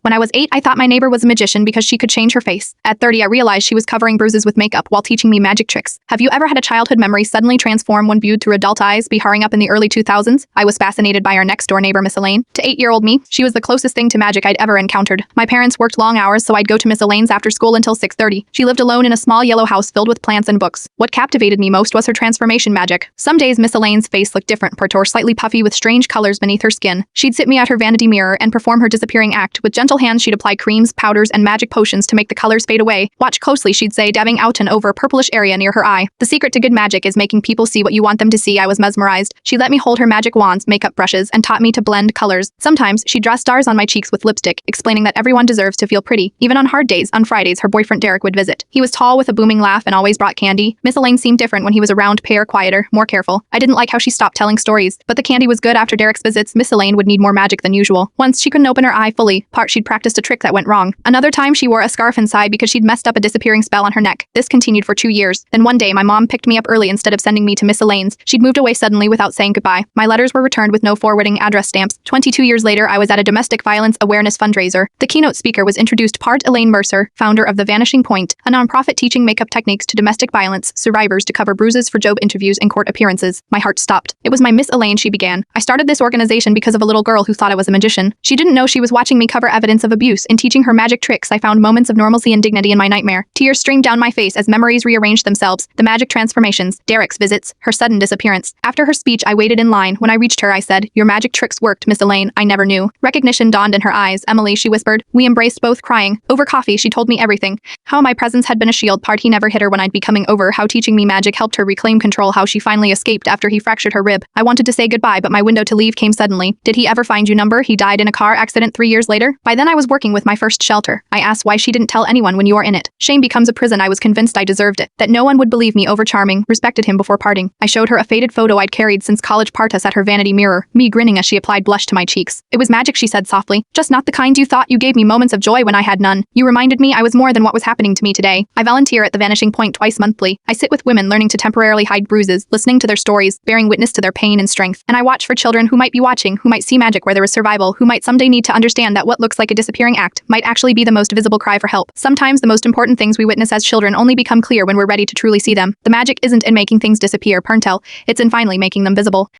When I was 8, I thought my neighbor was a magician because she could change her face. At 30, I realized she was covering bruises with makeup while teaching me magic tricks. Have you ever had a childhood memory suddenly transform when viewed through adult eyes? Hurrying up in the early 2000s, I was fascinated by our next-door neighbor, Miss Elaine. To 8-year-old me, she was the closest thing to magic I'd ever encountered. My parents worked long hours, so I'd go to Miss Elaine's after school until 6:30. She lived alone in a small yellow house filled with plants and books. What captivated me most was her transformation magic. Some days Miss Elaine's face looked different, her torso slightly puffy with strange colors beneath her skin. She'd sit me at her vanity mirror and perform her disappearing act. With gentle hands, she'd apply creams, powders, and magic potions to make the colors fade away. Watch closely, she'd say, dabbing out and over a purplish area near her eye. The secret to good magic is making people see what you want them to see. I was mesmerized. She let me hold her magic wands, makeup brushes, and taught me to blend colors. Sometimes she'd draw stars on my cheeks with lipstick, explaining that everyone deserves to feel pretty. Even on hard days, on Fridays, her boyfriend Derek would visit. He was tall with a booming laugh and always brought candy. Miss Elaine seemed different when he was around, paler, quieter, more careful. I didn't like how she stopped telling stories, but the candy was good. After Derek's visits, Miss Elaine would need more magic than usual. Once she couldn't open her eye fully. She'd practiced a trick that went wrong. Another time she wore a scarf inside because she'd messed up a disappearing spell on her neck. This continued for 2 years. Then one day my mom picked me up early instead of sending me to Miss Elaine's. She'd moved away suddenly without saying goodbye. My letters were returned with no forwarding address stamps. 22 years later, I was at a domestic violence awareness fundraiser. The keynote speaker was introduced part Elaine Mercer, founder of The Vanishing Point, a nonprofit teaching makeup techniques to domestic violence survivors to cover bruises for job interviews and court appearances. My heart stopped. It was my Miss Elaine, she began. I started this organization because of a little girl who thought I was a magician. She didn't know she was watching me cover evidence of abuse. In teaching her magic tricks, I found moments of normalcy and dignity in my nightmare. Tears streamed down my face as memories rearranged themselves. The magic transformations, Derek's visits, her sudden disappearance. After her speech, I waited in line. When I reached her, I said, "Your magic tricks worked, Miss Elaine." I never knew. Recognition dawned in her eyes. "Emily," she whispered. We embraced, both crying. Over coffee, she told me everything. How my presence had been a shield. He never hit her when I'd be coming over. How teaching me magic helped her reclaim control. How she finally escaped after he fractured her rib. I wanted to say goodbye, but my window to leave came suddenly. Did he ever find you? Number? He died in a car accident 3 years later. By then I was working with my first shelter. I asked why she didn't tell anyone when you're in it. Shame becomes a prison. I was convinced I deserved it. That no one would believe me. Over charming. Respected him before parting. I showed her a faded photo I'd carried since college. Partus at her vanity mirror. Me grinning as she applied blush to my cheeks. It was magic, she said softly. Just not the kind you thought. You gave me moments of joy when I had none. You reminded me I was more than what was happening to me today. I volunteer at The Vanishing Point twice monthly. I sit with women learning to temporarily hide bruises, listening to their stories, bearing witness to their pain and strength. And I watch for children who might be watching, who might see magic where there is survival, who might someday need to understand that what looks like a disappearing act might actually be the most visible cry for help. Sometimes the most important things we witness as children only become clear when we're ready to truly see them. The magic isn't in making things disappear, Perntel. It's in finally making them visible.